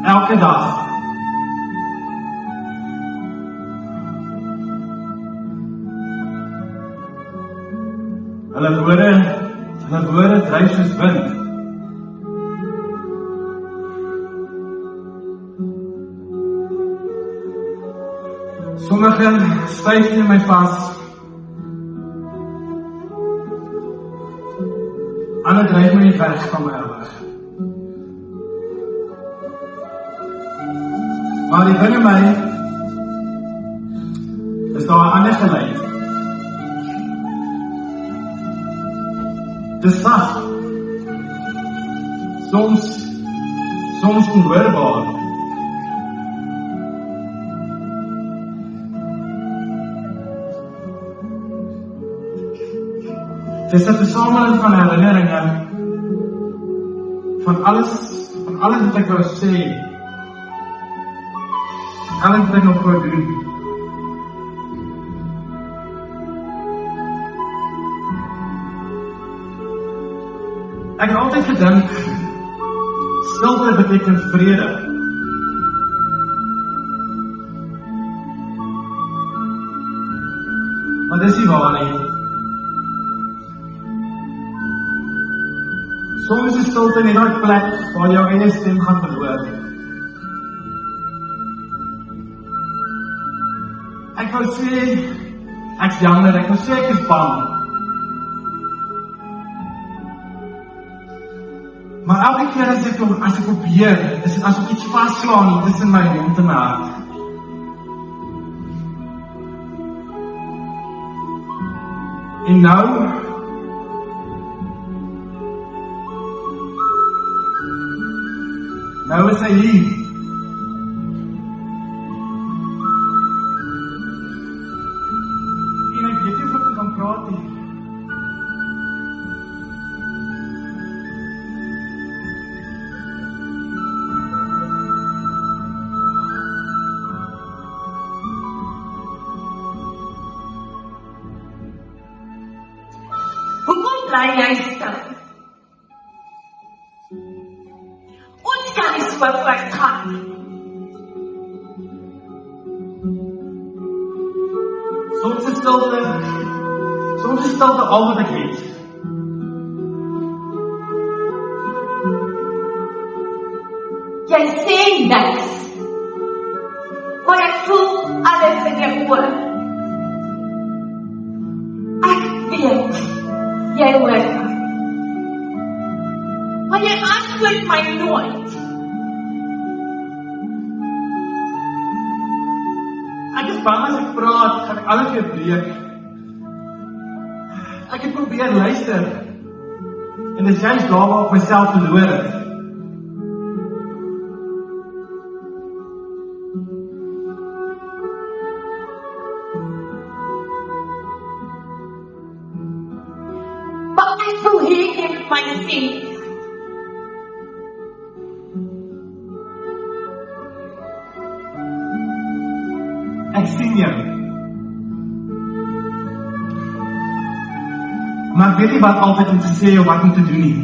Elke dag. Hulle woorde dryf soos wind. Sommige styf in my vas. Ander dryf my nie weg van my af. Maar die binne my is daar 'n ander geluid. Dis sag. Soms onhoorbaar. Dis 'n versameling van herinneringe van alles wat ek wou sê. Alles wat ek nog wou doen. Ek het altyd gedink, stilte beteken vrede. Maar dis nie waar nie. Soms is stilte net 'n plek waar jou eie stem gaan verloor. Ek wou sê, ek's jammer, ek wou sê ek is bang. Maar elke keer as ek probeer, is dit asof iets vaslaan tussen my mond en my hart. En nou is hy hier. En ek weet nie of ek kan praat nie. Hoekom bly jy stil? Ons kan nie so voortgaan nie. Soms is stilte al wat ek het. Jy sê niks, maar ek voel alles in jou oor. Ek weet, jy hoor my. Maar jy antwoord my nooit. Ek is bang as ek praat, gaan ek alles weer breek. Ek het probeer luister, en dis juist daar waar ek myself verloor het. Maar ek wil hê jy moet my sien. Ek sien jou. Maar ek weet nie wat altyd om te sê of wat om te doen nie.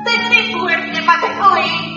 Dit is nie woord nie wat ek wil hê.